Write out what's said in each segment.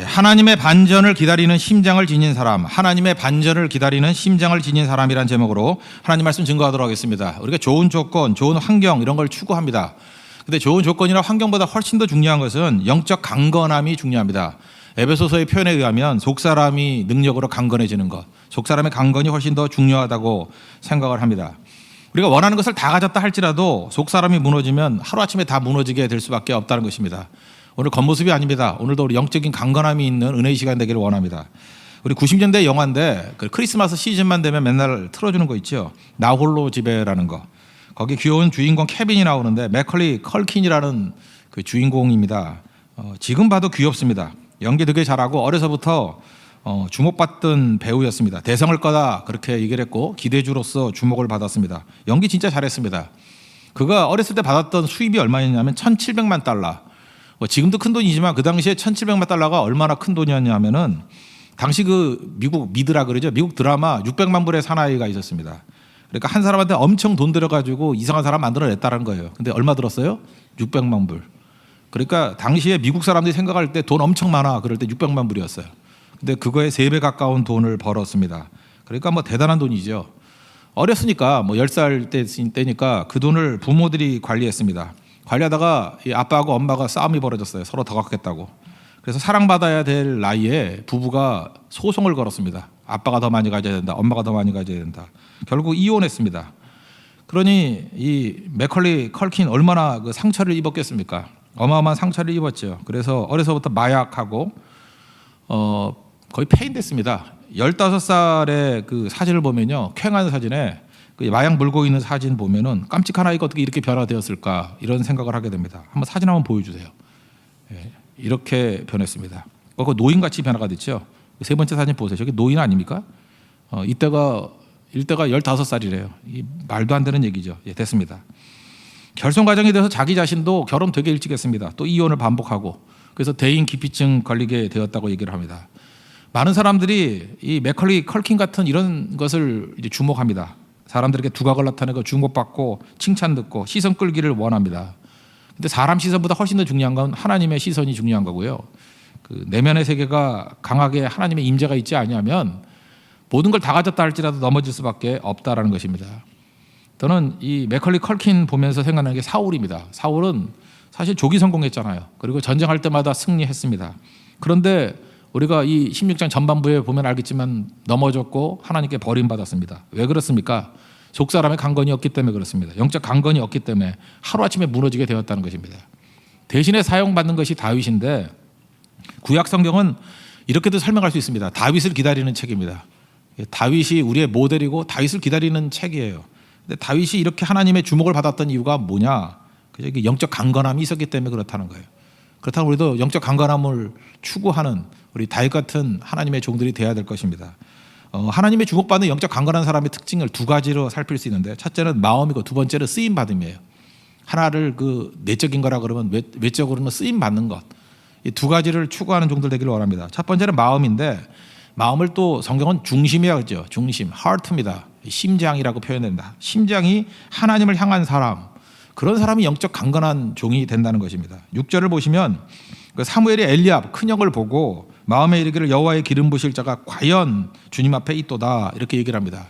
하나님의 반전을 기다리는 심장을 지닌 사람, 하나님의 반전을 기다리는 심장을 지닌 사람이란 제목으로 하나님 말씀 증거하도록 하겠습니다. 우리가 좋은 조건, 좋은 환경 이런 걸 추구합니다. 근데 좋은 조건이나 환경보다 훨씬 더 중요한 것은 영적 강건함이 중요합니다. 에베소서의 표현에 의하면 속사람이 능력으로 강건해지는 것, 속사람의 강건이 훨씬 더 중요하다고 생각을 합니다. 우리가 원하는 것을 다 가졌다 할지라도 속사람이 무너지면 하루아침에 다 무너지게 될 수밖에 없다는 것입니다. 오늘 겉모습이 아닙니다. 오늘도 우리 영적인 강건함이 있는 은혜의 시간 되기를 원합니다. 우리 90년대 영화인데 크리스마스 시즌만 되면 맨날 틀어주는 거 있죠. 나 홀로 집에라는 거. 거기 귀여운 주인공 케빈이 나오는데 맥컬리 컬킨이라는 그 주인공입니다. 지금 봐도 귀엽습니다. 연기 되게 잘하고 어려서부터 주목받던 배우였습니다. 대성할 거다 그렇게 얘기를 했고 기대주로서 주목을 받았습니다. 연기 진짜 잘했습니다. 그가 어렸을 때 받았던 수입이 얼마였냐면 1,700만 달러. 지금도 큰 돈이지만 그 당시에 1,700만 달러가 얼마나 큰 돈이었냐면은 당시 그 미국 미드라 그러죠. 미국 드라마 600만 불의 사나이가 있었습니다. 그러니까 한 사람한테 엄청 돈 들여가지고 이상한 사람 만들어냈다는 거예요. 근데 얼마 들었어요? 600만 불. 그러니까 당시에 미국 사람들이 생각할 때 돈 엄청 많아. 그럴 때 600만 불이었어요. 근데 그거에 3배 가까운 돈을 벌었습니다. 그러니까 뭐 대단한 돈이죠. 어렸으니까 뭐 10살 때니까 그 돈을 부모들이 관리했습니다. 관리하다가 이 아빠하고 엄마가 싸움이 벌어졌어요. 서로 더 갖겠다고. 그래서 사랑받아야 될 나이에 부부가 소송을 걸었습니다. 아빠가 더 많이 가져야 된다. 엄마가 더 많이 가져야 된다. 결국 이혼했습니다. 그러니 이 맥컬리 컬킨 얼마나 그 상처를 입었겠습니까? 어마어마한 상처를 입었죠. 그래서 어려서부터 마약하고 거의 폐인됐습니다. 15살의 그 사진을 보면요. 쾌한 사진에 그 마약 물고 있는 사진 보면은 깜찍한 아이가 어떻게 이렇게 변화되었을까 이런 생각을 하게 됩니다. 한번 사진 한번 보여주세요. 예, 이렇게 변했습니다. 그 노인같이 변화가 됐죠. 세 번째 사진 보세요. 저게 노인 아닙니까? 이때가 15살이래요. 말도 안 되는 얘기죠. 예, 됐습니다. 결손 과정에 대해서 자기 자신도 결혼 되게 일찍 했습니다. 또 이혼을 반복하고 그래서 대인 기피증 걸리게 되었다고 얘기를 합니다. 많은 사람들이 이 맥컬리 컬킨 같은 이런 것을 이제 주목합니다. 사람들에게 두각을 나타내고 주목받고 칭찬 듣고 시선 끌기를 원합니다. 근데 사람 시선보다 훨씬 더 중요한 건 하나님의 시선이 중요한 거고요. 그 내면의 세계가 강하게 하나님의 임재가 있지 아니하면 모든 걸 다 가졌다 할지라도 넘어질 수밖에 없다라는 것입니다. 저는 이 맥컬리 컬킨 보면서 생각나는 게 사울입니다. 사울은 사실 조기 성공했잖아요. 그리고 전쟁할 때마다 승리했습니다. 그런데 우리가 이 16장 전반부에 보면 알겠지만 넘어졌고 하나님께 버림받았습니다. 왜 그렇습니까? 속사람의 강건이 없기 때문에 그렇습니다. 영적 강건이 없기 때문에 하루아침에 무너지게 되었다는 것입니다. 대신에 사용받는 것이 다윗인데 구약 성경은 이렇게도 설명할 수 있습니다. 다윗을 기다리는 책입니다. 다윗이 우리의 모델이고 다윗을 기다리는 책이에요. 근데 다윗이 이렇게 하나님의 주목을 받았던 이유가 뭐냐? 영적 강건함이 있었기 때문에 그렇다는 거예요. 그렇다면 우리도 영적 강건함을 추구하는 우리 다윗 같은 하나님의 종들이 되어야 될 것입니다. 하나님의 주목받는 영적 강건한 사람의 특징을 두 가지로 살필 수 있는데 첫째는 마음이고 두 번째는 쓰임 받음이에요. 하나를 그 내적인 거라 그러면 외적으로는 쓰임 받는 것. 이 두 가지를 추구하는 종들 되기를 원합니다. 첫 번째는 마음인데 마음을 또 성경은 중심이라고 하죠. 중심, heart입니다. 심장이라고 표현된다. 심장이 하나님을 향한 사람, 그런 사람이 영적 강건한 종이 된다는 것입니다. 6절을 보시면 사무엘이 엘리압 큰 형을 보고 마음에 이르기를 여호와의 기름 부실 자가 과연 주님 앞에 있도다 이렇게 얘기를 합니다.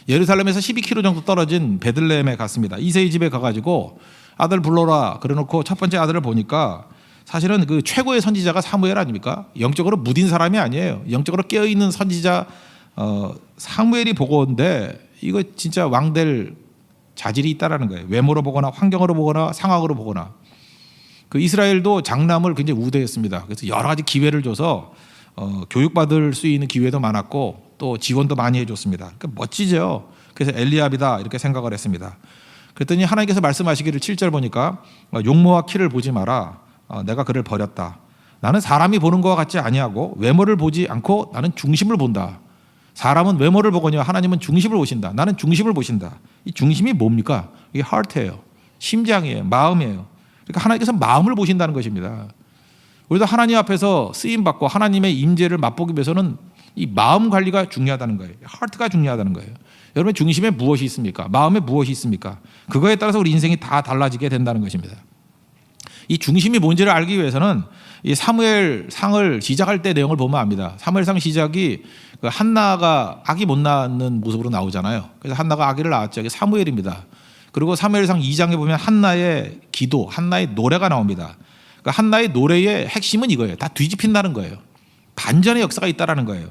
예루살렘에서 12km 정도 떨어진 베들레헴에 갔습니다. 이새의 집에 가가지고 아들 불러라 그래놓고 첫 번째 아들을 보니까 사실은 그 최고의 선지자가 사무엘 아닙니까? 영적으로 무딘 사람이 아니에요. 영적으로 깨어있는 선지자 사무엘이 보고 온데 이거 진짜 왕될 자질이 있다라는 거예요. 외모로 보거나 환경으로 보거나 상황으로 보거나. 그 이스라엘도 장남을 굉장히 우대했습니다. 그래서 여러 가지 기회를 줘서 교육받을 수 있는 기회도 많았고 또 지원도 많이 해줬습니다. 그러니까 멋지죠. 그래서 엘리압이다 이렇게 생각을 했습니다. 그랬더니 하나님께서 말씀하시기를 7절 보니까 용모와 키를 보지 마라. 내가 그를 버렸다. 나는 사람이 보는 것과 같지 아니하고 외모를 보지 않고 나는 중심을 본다. 사람은 외모를 보거니와 하나님은 중심을 보신다. 나는 중심을 보신다. 이 중심이 뭡니까? 이게 heart예요. 심장이에요. 마음이에요. 그러니까 하나님께서 마음을 보신다는 것입니다. 우리도 하나님 앞에서 쓰임받고 하나님의 임재를 맛보기 위해서는 이 마음 관리가 중요하다는 거예요. heart가 중요하다는 거예요. 여러분의 중심에 무엇이 있습니까? 마음에 무엇이 있습니까? 그거에 따라서 우리 인생이 다 달라지게 된다는 것입니다. 이 중심이 뭔지를 알기 위해서는 이 사무엘상을 시작할 때 내용을 보면 압니다. 사무엘상 시작이 그 한나가 아기 못 낳는 모습으로 나오잖아요. 그래서 한나가 아기를 낳았죠. 이게 사무엘입니다. 그리고 사무엘상 2장에 보면 한나의 기도, 한나의 노래가 나옵니다. 그러니까 한나의 노래의 핵심은 이거예요. 다 뒤집힌다는 거예요. 반전의 역사가 있다라는 거예요.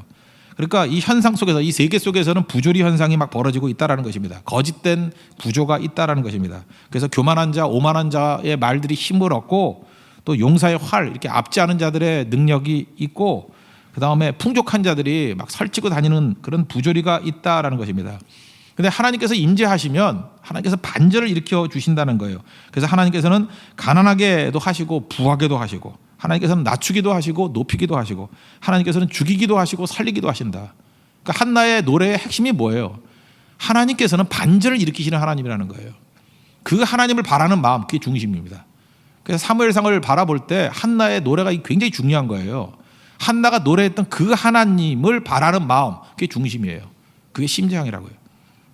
그러니까 이 현상 속에서, 이 세계 속에서는 부조리 현상이 막 벌어지고 있다라는 것입니다. 거짓된 구조가 있다라는 것입니다. 그래서 교만한 자, 오만한 자의 말들이 힘을 얻고 또 용사의 활, 이렇게 압제하는 자들의 능력이 있고 그 다음에 풍족한 자들이 막 설치고 다니는 그런 부조리가 있다라는 것입니다. 근데 하나님께서 임재하시면 하나님께서 반전을 일으켜 주신다는 거예요. 그래서 하나님께서는 가난하게도 하시고 부하게도 하시고, 하나님께서는 낮추기도 하시고 높이기도 하시고, 하나님께서는 죽이기도 하시고 살리기도 하신다. 그러니까 한나의 노래의 핵심이 뭐예요? 하나님께서는 반전을 일으키시는 하나님이라는 거예요. 그 하나님을 바라는 마음, 그게 중심입니다. 그래서 사무엘상을 바라볼 때 한나의 노래가 굉장히 중요한 거예요. 한나가 노래했던 그 하나님을 바라는 마음, 그게 중심이에요. 그게 심장이라고요.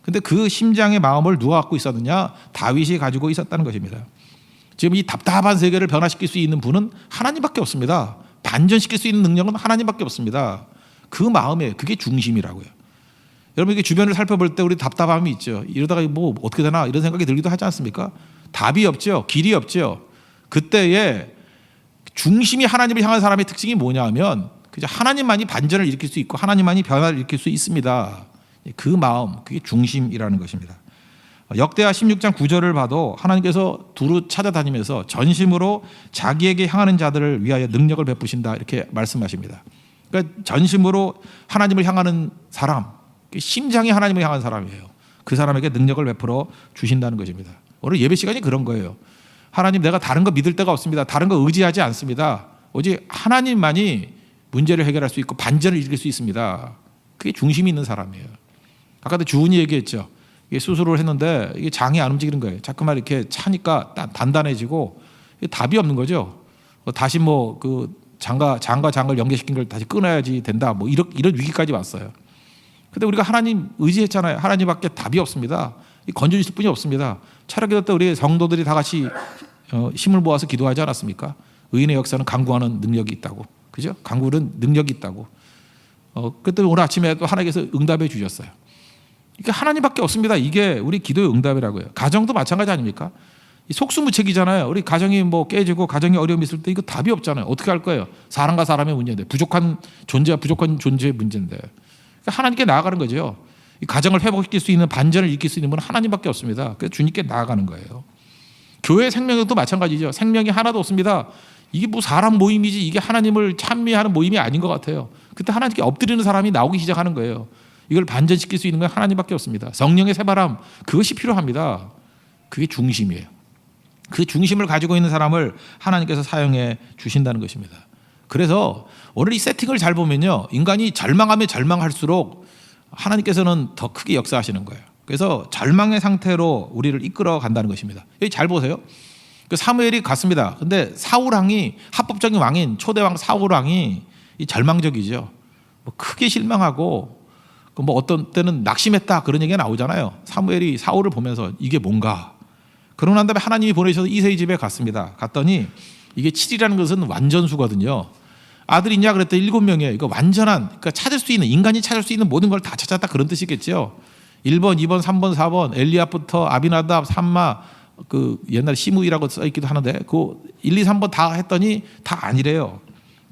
근데 그 심장의 마음을 누가 갖고 있었느냐? 다윗이 가지고 있었다는 것입니다. 지금 이 답답한 세계를 변화시킬 수 있는 분은 하나님밖에 없습니다. 반전시킬 수 있는 능력은 하나님밖에 없습니다. 그 마음에, 그게 중심이라고요. 여러분, 이게 주변을 살펴볼 때 우리 답답함이 있죠. 이러다가 뭐 어떻게 되나 이런 생각이 들기도 하지 않습니까? 답이 없죠. 길이 없죠. 그때에 중심이 하나님을 향한 사람의 특징이 뭐냐 하면 그저 하나님만이 반전을 일으킬 수 있고 하나님만이 변화를 일으킬 수 있습니다. 그 마음, 그게 중심이라는 것입니다. 역대하 16장 9절을 봐도 하나님께서 두루 찾아다니면서 전심으로 자기에게 향하는 자들을 위하여 능력을 베푸신다, 이렇게 말씀하십니다. 그러니까 전심으로 하나님을 향하는 사람, 심장이 하나님을 향한 사람이에요. 그 사람에게 능력을 베풀어 주신다는 것입니다. 오늘 예배 시간이 그런 거예요. 하나님, 내가 다른 거 믿을 데가 없습니다. 다른 거 의지하지 않습니다. 오직 하나님만이 문제를 해결할 수 있고 반전을 일으킬 수 있습니다. 그게 중심이 있는 사람이에요. 아까도 주은이 얘기했죠. 이게 수술을 했는데 이게 장이 안 움직이는 거예요. 자꾸만 이렇게 차니까 단단해지고 답이 없는 거죠. 다시 뭐 그 장과 장을 연계시킨 걸 다시 끊어야지 된다. 뭐 이런 위기까지 왔어요. 근데 우리가 하나님 의지했잖아요. 하나님밖에 답이 없습니다. 건져 주실 분이 없습니다. 철학기도 때 우리 성도들이 다 같이 힘을 모아서 기도하지 않았습니까? 의인의 역사는 강구하는 능력이 있다고. 그죠? 강구는 능력이 있다고. 그때 오늘 아침에 또 하나님께서 응답해 주셨어요. 이게 하나님밖에 없습니다. 이게 우리 기도의 응답이라고요. 가정도 마찬가지 아닙니까? 속수무책이잖아요. 우리 가정이 뭐 깨지고 가정이 어려움이 있을 때 이거 답이 없잖아요. 어떻게 할 거예요? 사람과 사람의 문제인데, 부족한 존재의 문제인데. 그러니까 하나님께 나아가는 거죠. 이 가정을 회복시킬 수 있는, 반전을 일으킬 수 있는 분은 하나님밖에 없습니다. 그래서 주님께 나아가는 거예요. 교회 생명도 마찬가지죠. 생명이 하나도 없습니다. 이게 뭐 사람 모임이지 이게 하나님을 찬미하는 모임이 아닌 것 같아요. 그때 하나님께 엎드리는 사람이 나오기 시작하는 거예요. 이걸 반전시킬 수 있는 건 하나님밖에 없습니다. 성령의 새바람, 그것이 필요합니다. 그게 중심이에요. 그 중심을 가지고 있는 사람을 하나님께서 사용해 주신다는 것입니다. 그래서 오늘 이 세팅을 잘 보면요, 인간이 절망하면 절망할수록 하나님께서는 더 크게 역사하시는 거예요. 그래서 절망의 상태로 우리를 이끌어 간다는 것입니다. 여기 잘 보세요. 그 사무엘이 갔습니다. 근데 사울왕이, 합법적인 왕인 초대왕 사울왕이 이 절망적이죠. 뭐 크게 실망하고 뭐 어떤 때는 낙심했다, 그런 얘기가 나오잖아요. 사무엘이 사울을 보면서 이게 뭔가. 그러고 난 다음에 하나님이 보내셔서 이새의 집에 갔습니다. 갔더니 이게 7이라는 것은 완전수거든요. 아들 있냐 그랬더니 7명이에요. 이거 완전한, 그러니까 찾을 수 있는, 인간이 찾을 수 있는 모든 걸 다 찾았다, 그런 뜻이겠죠. 1번, 2번, 3번, 4번, 엘리압부터 아비나답, 삼마, 그 옛날에 시므이라고 써있기도 하는데 그 1, 2, 3번 다 했더니 다 아니래요.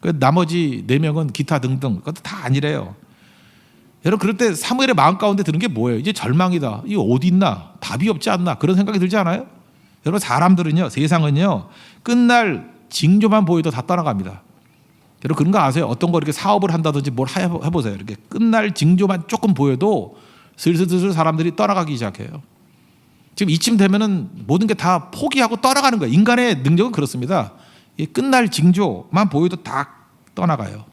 그 나머지 4명은 기타 등등, 그것도 다 아니래요. 여러분, 그럴 때 사무엘의 마음 가운데 드는 게 뭐예요? 이제 절망이다. 이거 어디 있나? 답이 없지 않나? 그런 생각이 들지 않아요? 여러분, 사람들은요, 세상은요, 끝날 징조만 보여도 다 떠나갑니다. 여러분, 그런 거 아세요? 어떤 거 이렇게 사업을 한다든지 뭘 해보세요. 이렇게 끝날 징조만 조금 보여도 슬슬 사람들이 떠나가기 시작해요. 지금 이쯤 되면은 모든 게 다 포기하고 떠나가는 거예요. 인간의 능력은 그렇습니다. 끝날 징조만 보여도 다 떠나가요.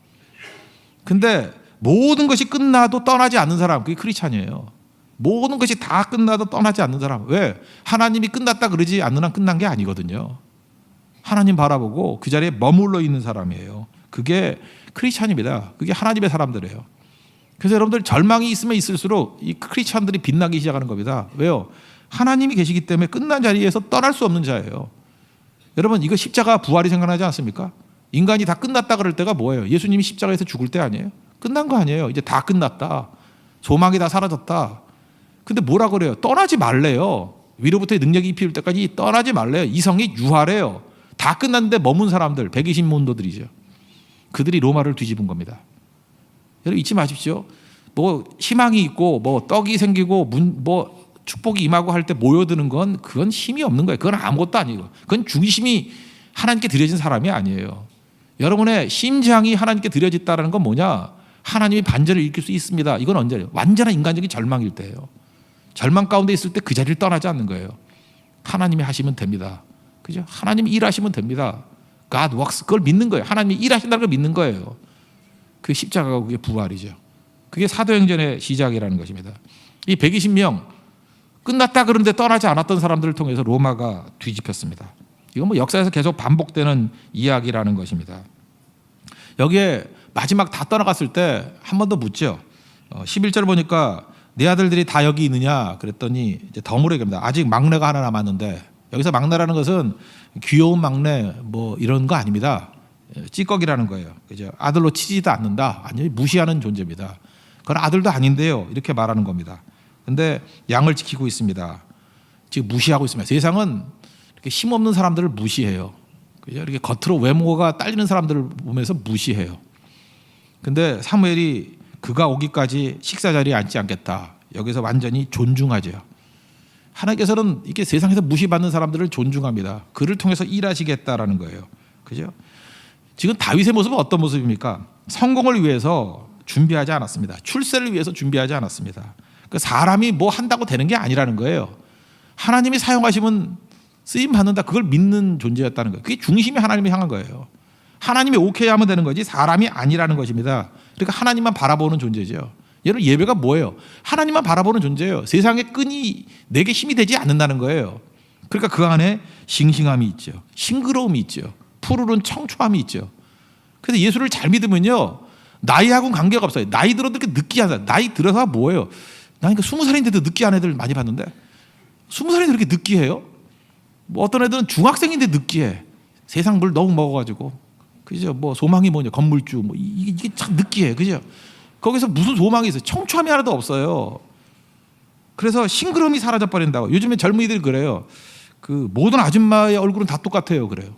근데 모든 것이 끝나도 떠나지 않는 사람, 그게 크리스찬이에요. 모든 것이 다 끝나도 떠나지 않는 사람. 왜? 하나님이 끝났다 그러지 않는 한 끝난 게 아니거든요. 하나님 바라보고 그 자리에 머물러 있는 사람이에요. 그게 크리스찬입니다. 그게 하나님의 사람들이에요. 그래서 여러분들, 절망이 있으면 있을수록 이 크리스찬들이 빛나기 시작하는 겁니다. 왜요? 하나님이 계시기 때문에 끝난 자리에서 떠날 수 없는 자예요. 여러분, 이거 십자가 부활이 생각나지 않습니까? 인간이 다 끝났다 그럴 때가 뭐예요? 예수님이 십자가에서 죽을 때 아니에요? 끝난 거 아니에요? 이제 다 끝났다. 소망이 다 사라졌다. 근데 뭐라 그래요? 떠나지 말래요. 위로부터의 능력이 입힐 때까지 떠나지 말래요. 이성이 유하래요. 다 끝났는데 머문 사람들 120문도들이죠. 그들이 로마를 뒤집은 겁니다. 여러분 잊지 마십시오. 뭐 희망이 있고 뭐 떡이 생기고 뭐 축복이 임하고 할 때 모여드는 건 그건 힘이 없는 거예요. 그건 아무것도 아니고 그건 중심이 하나님께 드려진 사람이 아니에요. 여러분의 심장이 하나님께 드려졌다는 건 뭐냐? 하나님이 반전을 일으킬 수 있습니다. 이건 언제예요? 완전한 인간적인 절망일 때예요. 절망 가운데 있을 때 그 자리를 떠나지 않는 거예요. 하나님이 하시면 됩니다. 그죠? 하나님이 일하시면 됩니다. God works. 그걸 믿는 거예요. 하나님이 일하신다는 걸 믿는 거예요. 그게 십자가가 그게 부활이죠. 그게 사도행전의 시작이라는 것입니다. 이 120명 끝났다 그런데 떠나지 않았던 사람들을 통해서 로마가 뒤집혔습니다. 이건 뭐 역사에서 계속 반복되는 이야기라는 것입니다. 여기에 마지막 다 떠나갔을 때 한 번 더 묻죠. 11절 보니까 내 아들들이 다 여기 있느냐 그랬더니 이제 덤으로 얘기합니다. 아직 막내가 하나 남았는데 여기서 막내라는 것은 귀여운 막내 뭐 이런 거 아닙니다. 찌꺼기라는 거예요. 그죠? 아들로 치지도 않는다. 아니 무시하는 존재입니다. 그건 아들도 아닌데요. 이렇게 말하는 겁니다. 근데 양을 지키고 있습니다. 지금 무시하고 있습니다. 세상은 이렇게 힘없는 사람들을 무시해요. 그죠? 이렇게 겉으로 외모가 딸리는 사람들을 보면서 무시해요. 근데 사무엘이 그가 오기까지 식사 자리에 앉지 않겠다. 여기서 완전히 존중하죠. 하나님께서는 이렇게 세상에서 무시받는 사람들을 존중합니다. 그를 통해서 일하시겠다라는 거예요. 그죠? 지금 다윗의 모습은 어떤 모습입니까? 성공을 위해서 준비하지 않았습니다. 출세를 위해서 준비하지 않았습니다. 그 사람이 뭐 한다고 되는 게 아니라는 거예요. 하나님이 사용하시면 쓰임 받는다. 그걸 믿는 존재였다는 거예요. 그게 중심이 하나님을 향한 거예요. 하나님이 오케이 하면 되는 거지 사람이 아니라는 것입니다. 그러니까 하나님만 바라보는 존재죠. 여러분 예배가 뭐예요? 하나님만 바라보는 존재예요. 세상의 끈이 내게 힘이 되지 않는다는 거예요. 그러니까 그 안에 싱싱함이 있죠. 싱그러움이 있죠. 푸르른 청초함이 있죠. 그래서 예수를 잘 믿으면요. 나이하고는 관계가 없어요. 나이 들어도 이렇게 느끼한 사람. 나이 들어서 뭐예요? 나 그러니까 20살인데도 느끼한 애들 많이 봤는데 20살인데 그렇게 느끼해요? 뭐 어떤 애들은 중학생인데 느끼해. 세상 물 너무 먹어가지고. 그죠? 뭐 소망이 뭐냐? 건물주. 뭐 이게 참 느끼해. 그죠? 거기서 무슨 소망이 있어요? 청초함이 하나도 없어요. 그래서 싱그러움이 사라져 버린다고. 요즘에 젊은이들이 그래요. 그 모든 아줌마의 얼굴은 다 똑같아요. 그래요.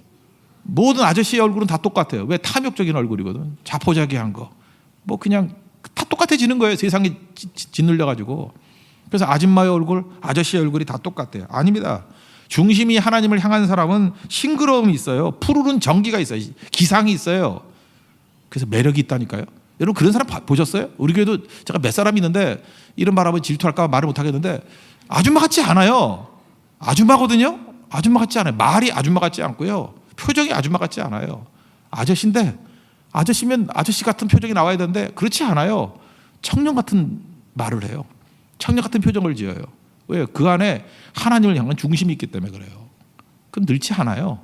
모든 아저씨의 얼굴은 다 똑같아요. 왜? 탐욕적인 얼굴이거든. 자포자기한 거. 뭐 그냥 다 똑같아지는 거예요. 세상에 짓눌려 가지고. 그래서 아줌마의 얼굴, 아저씨의 얼굴이 다 똑같아요. 아닙니다. 중심이 하나님을 향한 사람은 싱그러움이 있어요. 푸르른 정기가 있어요. 기상이 있어요. 그래서 매력이 있다니까요. 여러분 그런 사람 보셨어요? 우리 교회도 제가 몇 사람이 있는데 이런 말하면 질투할까 봐 말을 못 하겠는데 아줌마 같지 않아요. 아줌마거든요. 아줌마 같지 않아요. 말이 아줌마 같지 않고요. 표정이 아줌마 같지 않아요. 아저씨인데 아저씨면 아저씨 같은 표정이 나와야 되는데 그렇지 않아요. 청년 같은 말을 해요. 청년 같은 표정을 지어요. 왜요? 그 안에 하나님을 향한 중심이 있기 때문에 그래요. 그럼 늘지 않아요.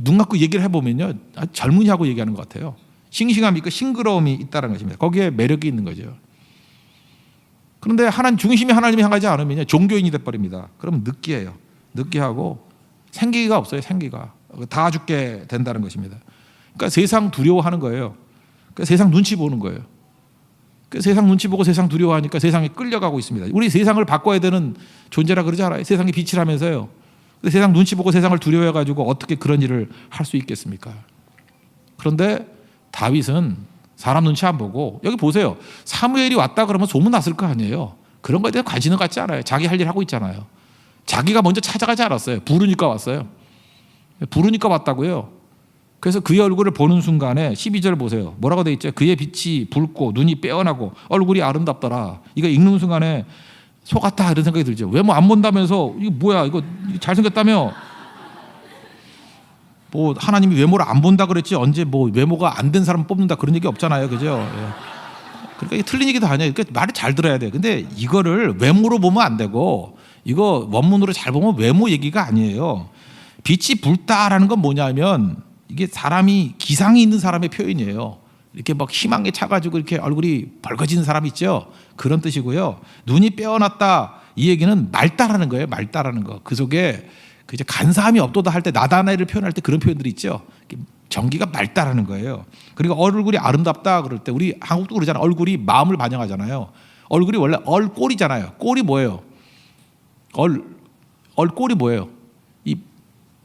눈 감고 얘기를 해보면요. 젊은이하고 얘기하는 것 같아요. 싱싱함이 있고 싱그러움이 있다는 것입니다. 거기에 매력이 있는 거죠. 그런데 중심이 하나님을 향하지 않으면 종교인이 돼버립니다. 그럼 느끼해요. 느끼하고 생기가 없어요. 생기가. 다 죽게 된다는 것입니다. 그러니까 세상 두려워하는 거예요. 그러니까 세상 눈치 보는 거예요. 세상 눈치 보고 세상 두려워하니까 세상에 끌려가고 있습니다. 우리 세상을 바꿔야 되는 존재라 그러지 않아요? 세상이 빛이라면서요. 근데 세상 눈치 보고 세상을 두려워해가지고 어떻게 그런 일을 할 수 있겠습니까? 그런데 다윗은 사람 눈치 안 보고 여기 보세요. 사무엘이 왔다 그러면 소문났을 거 아니에요. 그런 거에 대해 관심은 갖지 않아요. 자기 할 일 하고 있잖아요. 자기가 먼저 찾아가지 않았어요. 부르니까 왔어요. 부르니까 왔다고요. 그래서 그의 얼굴을 보는 순간에 12절 보세요. 뭐라고 돼 있죠? 그의 빛이 붉고 눈이 빼어나고 얼굴이 아름답더라. 이거 읽는 순간에 속았다 이런 생각이 들죠. 외모 안 본다면서 이거 뭐야? 이거 잘생겼다며? 뭐 하나님이 외모를 안 본다 그랬지 언제 뭐 외모가 안 된 사람 뽑는다 그런 얘기 없잖아요. 그죠? 예. 그러니까 이게 틀린 얘기도 아니에요. 그러니까 말을 잘 들어야 돼. 근데 이거를 외모로 보면 안 되고 이거 원문으로 잘 보면 외모 얘기가 아니에요. 빛이 붉다라는 건 뭐냐면 이게 사람이 기상이 있는 사람의 표현이에요. 이렇게 막 희망에 차가지고 이렇게 얼굴이 벌거지는 사람 있죠. 그런 뜻이고요. 눈이 빼어났다 이 얘기는 맑다라는 거예요. 맑다라는 거. 그 속에 이제 간사함이 없도다 할 때 나다나이를 표현할 때 그런 표현들이 있죠. 정기가 맑다라는 거예요. 그리고 얼굴이 아름답다 그럴 때 우리 한국도 그러잖아요. 얼굴이 마음을 반영하잖아요. 얼굴이 원래 얼꼴이잖아요. 꼴이 뭐예요? 얼꼴이 뭐예요? 이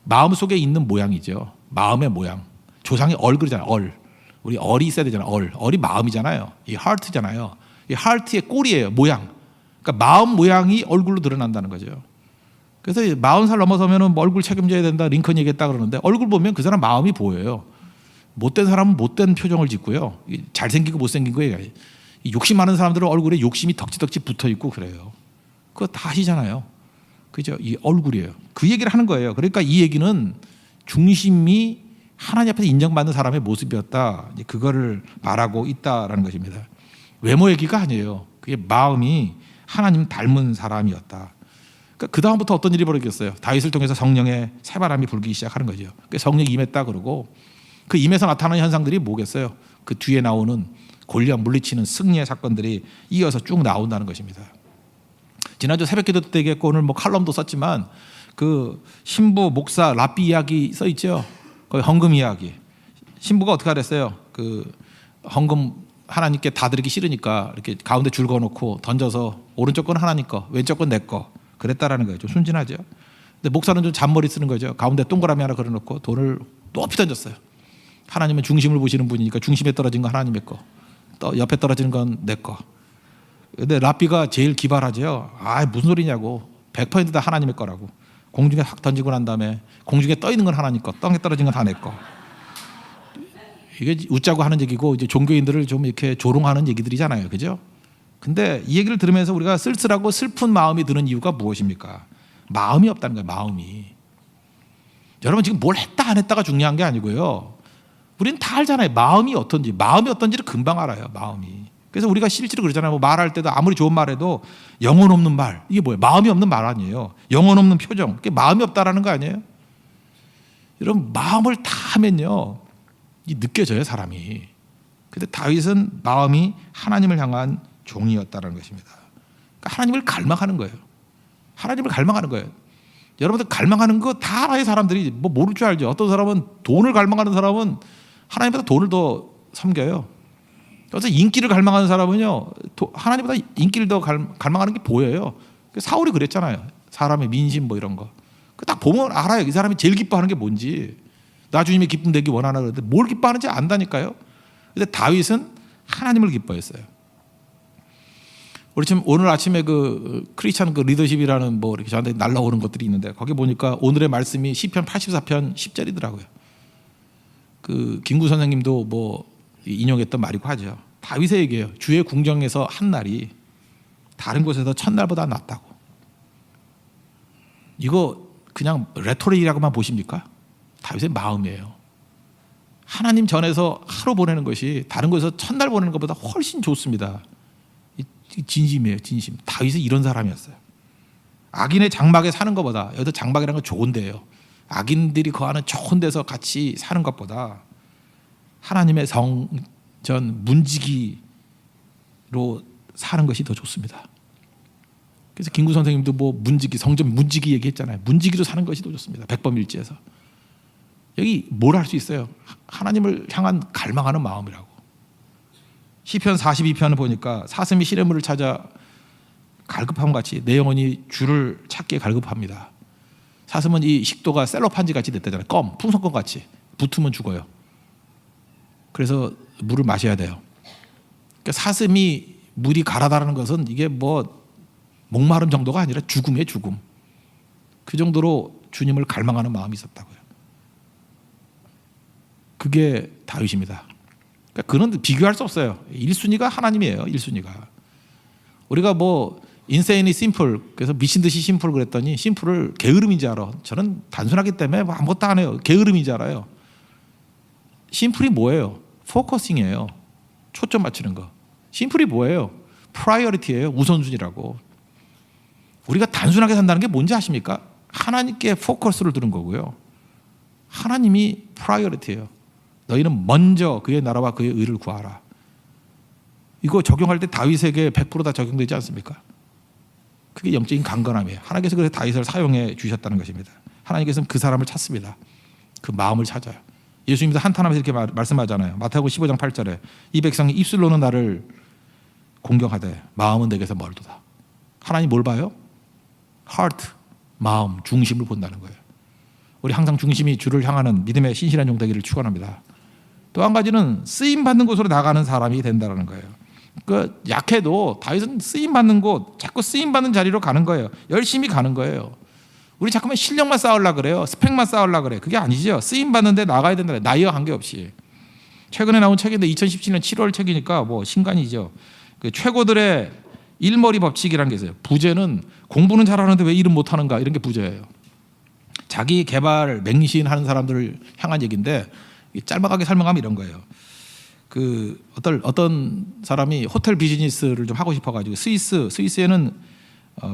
마음 속에 있는 모양이죠. 마음의 모양. 조상이 그러잖아요. 우리 얼이 있어야 되잖아요. 얼이 마음이잖아요. 이 하트잖아요. 이 하트의 꼴이에요. 모양. 그러니까 마음 모양이 얼굴로 드러난다는 거죠. 그래서 40살 넘어서면 얼굴 책임져야 된다. 링컨 얘기했다 그러는데 얼굴 보면 그 사람 마음이 보여요. 못된 사람은 못된 표정을 짓고요. 잘생기고 못생긴 거예요. 욕심 많은 사람들은 얼굴에 욕심이 덕지덕지 붙어 있고 그래요. 그거 다 아시잖아요. 그죠? 이 얼굴이에요. 그 얘기를 하는 거예요. 그러니까 이 얘기는 중심이 하나님 앞에서 인정받는 사람의 모습이었다. 그거를 말하고 있다라는 것입니다. 외모 얘기가 아니에요. 그게 마음이 하나님 닮은 사람이었다. 그 다음부터 어떤 일이 벌어졌어요? 다윗을 통해서 성령의 새바람이 불기 시작하는 거죠. 성령이 임했다 그러고 그 임에서 나타나는 현상들이 뭐겠어요? 그 뒤에 나오는 골리앗 물리치는 승리의 사건들이 이어서 쭉 나온다는 것입니다. 지난주 새벽기도 때 얘기했고 오늘 칼럼도 썼지만 그 신부 목사 랍비 이야기 써 있죠. 거기 헌금 이야기. 신부가 어떻게 하랬어요? 그 헌금 하나님께 다 드리기 싫으니까 이렇게 가운데 줄 그어놓고 던져서 오른쪽 건 하나님 거, 왼쪽 건 내 거. 그랬다라는 거예요. 좀 순진하죠. 근데 목사는 좀 잔머리 쓰는 거죠. 가운데 동그라미 하나 그려놓고 돈을 높이 던졌어요. 하나님은 중심을 보시는 분이니까 중심에 떨어진 건 하나님의 거, 또 옆에 떨어지는 건 내 거. 근데 랍비가 제일 기발하죠. 무슨 소리냐고. 100% 다 하나님의 거라고. 공중에 확 던지고 난 다음에 공중에 떠 있는 건 하나님 거, 땅에 떨어진 건 다 내 거. 이게 웃자고 하는 얘기고 이제 종교인들을 좀 이렇게 조롱하는 얘기들이잖아요. 그죠? 근데 이 얘기를 들으면서 우리가 쓸쓸하고 슬픈 마음이 드는 이유가 무엇입니까? 마음이 없다는 거예요. 마음이. 여러분 지금 뭘 했다 안 했다가 중요한 게 아니고요. 우리는 다 알잖아요. 마음이 어떤지를 금방 알아요. 마음이. 그래서 우리가 실제로 그러잖아요. 말할 때도 아무리 좋은 말해도 영혼 없는 말. 이게 뭐예요? 마음이 없는 말 아니에요. 영혼 없는 표정. 그게 마음이 없다라는 거 아니에요? 여러분 마음을 다 하면요. 느껴져요 사람이. 근데 다윗은 마음이 하나님을 향한 종이었다는 것입니다. 그러니까 하나님을 갈망하는 거예요. 하나님을 갈망하는 거예요. 여러분들 갈망하는 거 다 알아요. 사람들이 모를 줄 알죠. 어떤 사람은 돈을 갈망하는 사람은 하나님보다 돈을 더 섬겨요. 그래서 인기를 갈망하는 사람은요 하나님보다 인기를 더 갈망하는 게 보여요. 사울이 그랬잖아요. 사람의 민심 이런 거. 딱 보면 알아요. 이 사람이 제일 기뻐하는 게 뭔지. 나 주님의 기쁨 되기 원하나 그러는데 뭘 기뻐하는지 안다니까요. 근데 다윗은 하나님을 기뻐했어요. 우리 지금 오늘 아침에 그 크리스찬 그 리더십이라는 이렇게 저한테 날라오는 것들이 있는데 거기 보니까 오늘의 말씀이 시편 84편 10절이더라고요. 그 김구 선생님도 인용했던 말이고 하죠. 다윗의 얘기예요. 주의 궁정에서 한 날이 다른 곳에서 첫날보다 낫다고. 이거 그냥 레토릭이라고만 보십니까? 다윗의 마음이에요. 하나님 전에서 하루 보내는 것이 다른 곳에서 첫날 보내는 것보다 훨씬 좋습니다. 진심이에요. 진심. 다윗은 이런 사람이었어요. 악인의 장막에 사는 것보다, 여기서 장막이라는 건 좋은 데예요. 악인들이 거하는 좋은 데서 같이 사는 것보다 하나님의 성전 문지기로 사는 것이 더 좋습니다. 그래서 김구 선생님도 성전 문지기 얘기했잖아요. 문지기로 사는 것이 더 좋습니다. 백범일지에서. 여기 뭘 할 수 있어요? 하나님을 향한 갈망하는 마음이라고. 시편 42편을 보니까 사슴이 시냇물을 찾아 갈급함 같이 내 영혼이 주를 찾기에 갈급합니다. 사슴은 이 식도가 셀로판지 같이 됐다잖아요. 풍선껌 같이 붙으면 죽어요. 그래서 물을 마셔야 돼요. 그러니까 사슴이 물이 가라다라는 것은 이게 목마름 정도가 아니라 죽음이에요. 죽음. 그 정도로 주님을 갈망하는 마음이 있었다고요. 그게 다윗입니다. 그러니까 그는 비교할 수 없어요. 1순위가 하나님이에요. 1순위가. 우리가 인세인이 심플, 그래서 미친 듯이 심플 그랬더니 심플을 게으름인 줄 알아. 저는 단순하기 때문에 아무것도 안 해요. 게으름인 줄 알아요. 심플이 뭐예요? 포커싱이에요. 초점 맞추는 거. 심플이 뭐예요? 프라이어리티예요. 우선순위라고. 우리가 단순하게 산다는 게 뭔지 아십니까? 하나님께 포커스를 두는 거고요. 하나님이 프라이어리티예요. 너희는 먼저 그의 나라와 그의 의를 구하라. 이거 적용할 때 다윗에게 100% 다 적용되지 않습니까? 그게 영적인 강건함이에요. 하나님께서 그래서 다윗을 사용해 주셨다는 것입니다. 하나님께서는 그 사람을 찾습니다. 그 마음을 찾아요. 예수님도 한탄하면서 이렇게 말씀하잖아요. 마태복음 15장 8절에 이 백성이 입술로는 나를 공경하되 마음은 내게서 멀도다. 하나님 뭘 봐요? heart, 마음, 중심을 본다는 거예요. 우리 항상 중심이 주를 향하는 믿음의 신실한 종 되기를 축원합니다. 또 한 가지는 쓰임 받는 곳으로 나가는 사람이 된다는 거예요. 그 약해도 다윗은 쓰임 받는 곳, 자꾸 쓰임 받는 자리로 가는 거예요. 열심히 가는 거예요. 우리 자꾸만 실력만 쌓으려고 그래요. 스펙만 쌓으려고 그래요. 그게 아니죠. 쓰임 받는데 나가야 된다. 나이와 관계없이. 최근에 나온 책인데 2017년 7월 책이니까 뭐 신간이죠. 그 최고들의 일머리 법칙이라는 게 있어요. 부제는 공부는 잘하는데 왜 일은 못하는가, 이런 게 부제예요. 자기 개발 맹신하는 사람들을 향한 얘기인데 짤막하게 설명하면 이런 거예요. 그 어떤 사람이 호텔 비즈니스를 좀 하고 싶어가지고 스위스에는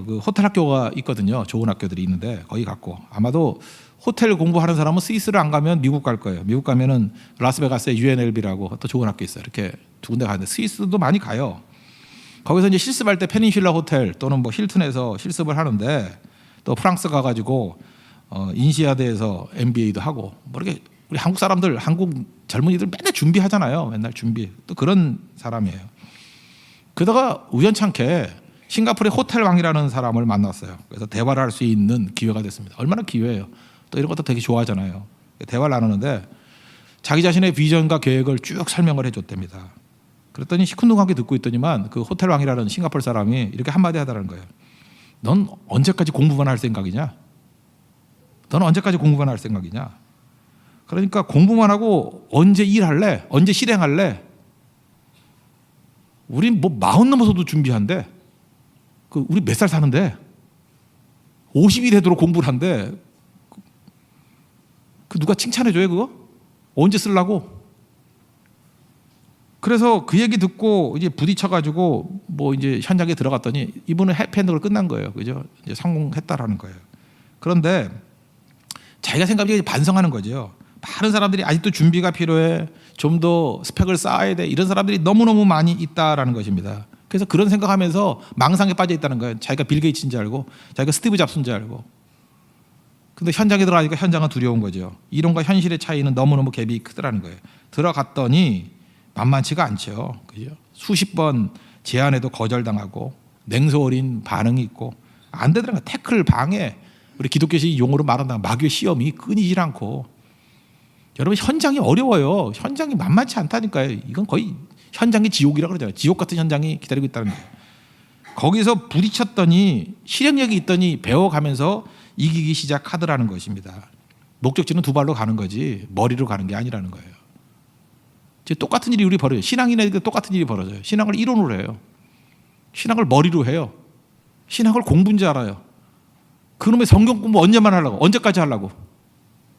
그 호텔 학교가 있거든요. 좋은 학교들이 있는데 거기 갔고, 아마도 호텔 공부하는 사람은 스위스를 안 가면 미국 갈 거예요. 미국 가면은 라스베가스에 UNLV라고 또 좋은 학교 있어요. 이렇게 두 군데 가는데 스위스도 많이 가요. 거기서 이제 실습할 때 페닌슐라 호텔 또는 뭐 힐튼에서 실습을 하는데, 또 프랑스 가가지고 인시아드에서 MBA도 하고, 뭐 이렇게 우리 한국 사람들, 한국 젊은이들 맨날 준비하잖아요. 맨날 준비. 또 그런 사람이에요. 그러다가 우연찮게 싱가포르의 호텔 왕이라는 사람을 만났어요. 그래서 대화를 할 수 있는 기회가 됐습니다. 얼마나 기회예요. 또 이런 것도 되게 좋아하잖아요. 대화를 나누는데 자기 자신의 비전과 계획을 쭉 설명을 해줬답니다. 그랬더니 시큰둥하게 듣고 있더니만 그 호텔 왕이라는 싱가포르 사람이 이렇게 한마디 하더라는 거예요. 넌 언제까지 공부만 할 생각이냐? 넌 언제까지 공부만 할 생각이냐? 그러니까 공부만 하고 언제 일할래? 언제 실행할래? 우린 뭐 40 넘어서도 준비한대. 그 우리 몇 살 사는데 50이 되도록 공부를 한대. 그 누가 칭찬해줘요 그거? 언제 쓰려고? 그래서 그 얘기 듣고 이제 부딪혀가지고 뭐 이제 현장에 들어갔더니 이분은 해피엔드로 끝난 거예요. 그죠? 이제 성공했다라는 거예요. 그런데 자기가 생각하기에 반성하는 거죠. 많은 사람들이 아직도 준비가 필요해, 좀 더 스펙을 쌓아야 돼, 이런 사람들이 너무너무 많이 있다라는 것입니다. 그래서 그런 생각하면서 망상에 빠져 있다는 거예요. 자기가 빌 게이츠인 줄 알고, 자기가 스티브 잡스인 줄 알고. 근데 현장에 들어가니까 현장은 두려운 거죠. 이론과 현실의 차이는 너무너무 갭이 크더라는 거예요. 들어갔더니 만만치가 않죠. 그죠? 수십 번 제안해도 거절당하고 냉소 어린 반응이 있고 안 되더라고요. 태클, 방해, 우리 기독교식 용어로 말한다면 마귀의 시험이 끊이질 않고. 여러분 현장이 어려워요. 현장이 만만치 않다니까요. 이건 거의 현장이 지옥이라고 그러잖아요. 지옥 같은 현장이 기다리고 있다는 거예요. 거기서 부딪혔더니 실행력이 있더니 배워가면서 이기기 시작하더라는 것입니다. 목적지는 두 발로 가는 거지 머리로 가는 게 아니라는 거예요. 똑같은 일이 우리 벌어져요. 신앙인에게 똑같은 일이 벌어져요. 신앙을 이론으로 해요. 신앙을 머리로 해요. 신앙을 공부인 줄 알아요. 그놈의 성경 공부 언제만 하려고? 언제까지 하려고?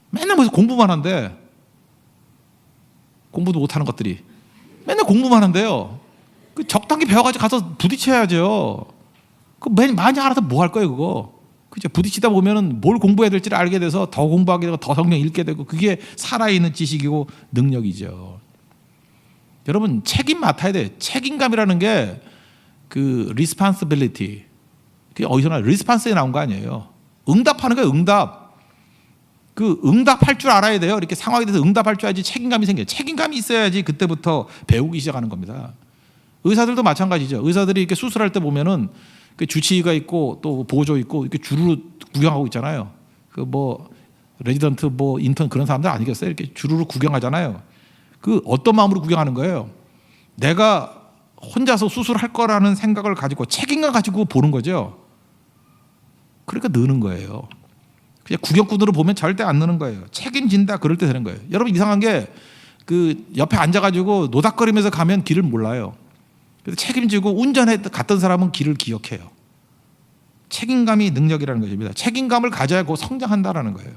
맨날 무슨 공부만 한대. 공부도 못하는 것들이 맨날 공부만 한대요. 그 적당히 배워가지고 가서 부딪혀야죠. 그 많이 알아서 뭐 할 거예요 그거? 그죠? 부딪히다 보면은 뭘 공부해야 될지를 알게 돼서 더 공부하게 되고 더 성경 읽게 되고, 그게 살아있는 지식이고 능력이죠. 여러분 책임 맡아야 돼. 책임감이라는 게 그 responsibility, 그게 어디서 나와요? response에 나온 거 아니에요. 응답하는 거예요. 응답. 그 응답할 줄 알아야 돼요. 이렇게 상황에 대해서 응답할 줄 알아야지 책임감이 생겨요. 책임감이 있어야지 그때부터 배우기 시작하는 겁니다. 의사들도 마찬가지죠. 의사들이 이렇게 수술할 때 보면은 그 주치의가 있고 또 보조 있고 이렇게 주르르 구경하고 있잖아요. 그 뭐 레지던트 뭐 인턴 그런 사람들 아니겠어요? 이렇게 주르르 구경하잖아요. 그 어떤 마음으로 구경하는 거예요? 내가 혼자서 수술할 거라는 생각을 가지고 책임감 가지고 보는 거죠. 그러니까 느는 거예요. 그냥 구경꾼으로 보면 절대 안 느는 거예요. 책임진다 그럴 때 되는 거예요. 여러분 이상한 게 그 옆에 앉아가지고 노닥거리면서 가면 길을 몰라요. 그래서 책임지고 운전해 갔던 사람은 길을 기억해요. 책임감이 능력이라는 것입니다. 책임감을 가져야 곧 성장한다라는 거예요.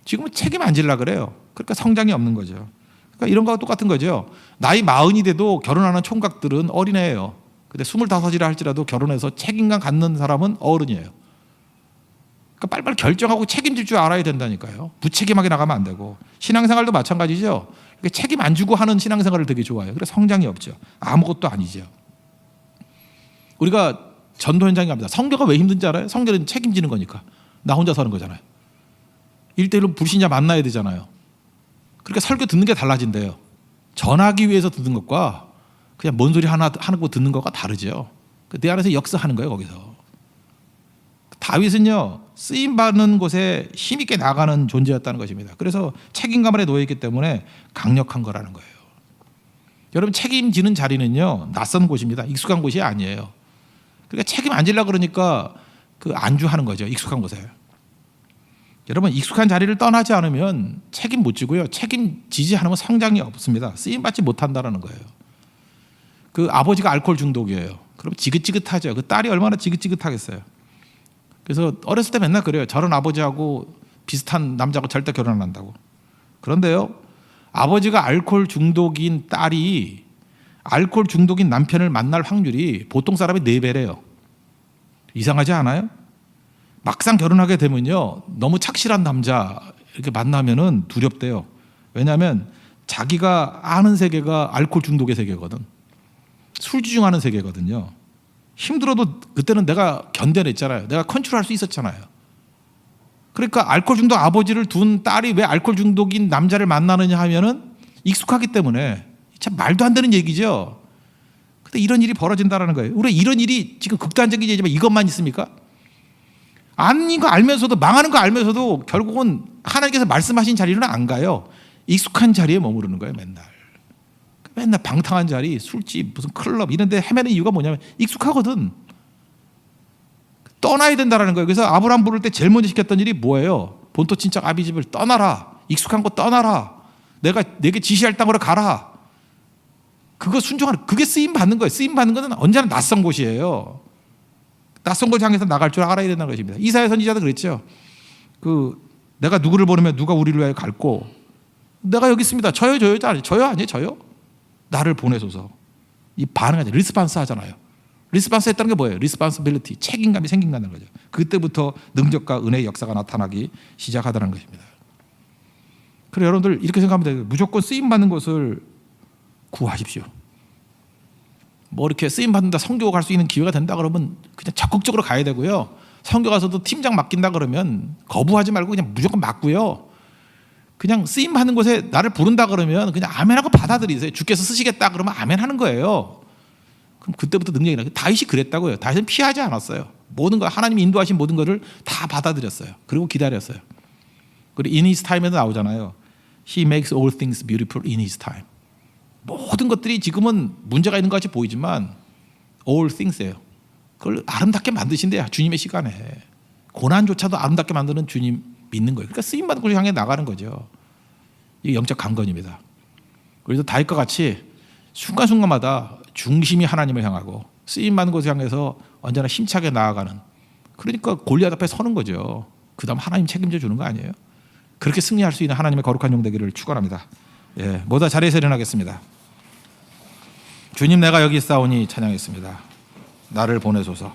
지금은 책임 안 질라 그래요. 그러니까 성장이 없는 거죠. 그러니까 이런 거와 똑같은 거죠. 나이 40이 돼도 결혼하는 총각들은 어린애예요. 근데 25이라 할지라도 결혼해서 책임감 갖는 사람은 어른이에요. 그러니까 빨리빨리 결정하고 책임질 줄 알아야 된다니까요. 부책임하게 나가면 안 되고. 신앙생활도 마찬가지죠. 그러니까 책임 안 주고 하는 신앙생활을 되게 좋아해요. 그래서 성장이 없죠. 아무것도 아니죠. 우리가 전도 현장에 갑니다. 성교가 왜 힘든지 알아요? 성교는 책임지는 거니까. 나 혼자 서는 거잖아요. 1:1로 불신자 만나야 되잖아요. 그러니까 설교 듣는 게 달라진대요. 전하기 위해서 듣는 것과 그냥 뭔 소리 하나 하는 거 듣는 것과 다르죠. 내 안에서 역사하는 거예요. 거기서 다윗은요, 쓰임 받는 곳에 힘있게 나가는 존재였다는 것입니다. 그래서 책임감 아래 놓여 있기 때문에 강력한 거라는 거예요. 여러분, 책임지는 자리는요, 낯선 곳입니다. 익숙한 곳이 아니에요. 그러니까 책임 안 지려고 그러니까 그 안주하는 거죠. 익숙한 곳에. 여러분, 익숙한 자리를 떠나지 않으면 책임 못 지고요. 책임지지 않으면 성장이 없습니다. 쓰임 받지 못한다라는 거예요. 그 아버지가 알코올 중독이에요. 그럼 지긋지긋하죠. 그 딸이 얼마나 지긋지긋하겠어요. 그래서 어렸을 때 맨날 그래요. 저런 아버지하고 비슷한 남자하고 절대 결혼 안 한다고. 그런데요, 아버지가 알코올 중독인 딸이 알코올 중독인 남편을 만날 확률이 보통 사람의 4배래요. 이상하지 않아요? 막상 결혼하게 되면요, 너무 착실한 남자 이렇게 만나면은 두렵대요. 왜냐하면 자기가 아는 세계가 알코올 중독의 세계거든. 술주정하는 세계거든요. 힘들어도 그때는 내가 견뎌냈잖아요. 내가 컨트롤할 수 있었잖아요. 그러니까 알코올 중독 아버지를 둔 딸이 왜 알코올 중독인 남자를 만나느냐 하면은 익숙하기 때문에. 참 말도 안 되는 얘기죠. 근데 이런 일이 벌어진다는 거예요. 우리 이런 일이 지금 극단적인 얘기지만 이것만 있습니까? 아닌 거 알면서도, 망하는 거 알면서도 결국은 하나님께서 말씀하신 자리는 안 가요. 익숙한 자리에 머무르는 거예요. 맨날 방탕한 자리, 술집, 무슨 클럽 이런 데 헤매는 이유가 뭐냐면 익숙하거든. 떠나야 된다는 거예요. 그래서 아브라함 부를 때 제일 먼저 시켰던 일이 뭐예요? 본토 친척 아비 집을 떠나라. 익숙한 곳 떠나라. 내가 내게 지시할 땅으로 가라. 그거 순종하는, 그게 쓰임 받는 거예요. 쓰임 받는 것은 언제나 낯선 곳이에요. 낯선 곳 향해서 나갈 줄 알아야 된다는 것입니다. 이사야 선지자도 그랬죠. 내가 누구를 보내면 누가 우리를 위하여 갈고, 내가 여기 있습니다. 저요 아니에요. 저요? 나를 보내소서. 이 반응하죠. 리스판스 하잖아요. 리스판스 했다는 게 뭐예요? 리스판스빌리티, 책임감이 생긴다는 거죠. 그때부터 능력과 은혜의 역사가 나타나기 시작하다는 것입니다. 그래, 여러분들 이렇게 생각하면 돼요. 무조건 쓰임받는 것을 구하십시오. 뭐 이렇게 쓰임받는다, 선교 갈 수 있는 기회가 된다 그러면 그냥 적극적으로 가야 되고요. 선교 가서도 팀장 맡긴다 그러면 거부하지 말고 그냥 무조건 맡고요. 그냥 쓰임 받는 곳에 나를 부른다 그러면 그냥 아멘하고 받아들이세요. 주께서 쓰시겠다 그러면 아멘 하는 거예요. 그럼 그때부터 능력이 나요. 다윗이 그랬다고요. 다윗은 피하지 않았어요. 모든 거, 하나님이 인도하신 모든 것을 다 받아들였어요. 그리고 기다렸어요. 그리고 in his time에도 나오잖아요. He makes all things beautiful in his time. 모든 것들이 지금은 문제가 있는 것 같이 보이지만 all things예요. 그걸 아름답게 만드신대요. 주님의 시간에. 고난조차도 아름답게 만드는 주님 믿는 거예요. 그러니까 쓰임받는 곳을 향해 나가는 거죠. 이게 영적 강건입니다. 그래서 다윗과 같이 순간순간마다 중심이 하나님을 향하고 쓰임받는 곳을 향해서 언제나 힘차게 나아가는, 그러니까 골리앗 앞에 서는 거죠. 그 다음 하나님 책임져 주는 거 아니에요? 그렇게 승리할 수 있는 하나님의 거룩한 종 되기를 축원합니다. 예, 모두 자리에서 일어나겠습니다. 주님, 내가 여기 있사오니 찬양했습니다. 나를 보내소서.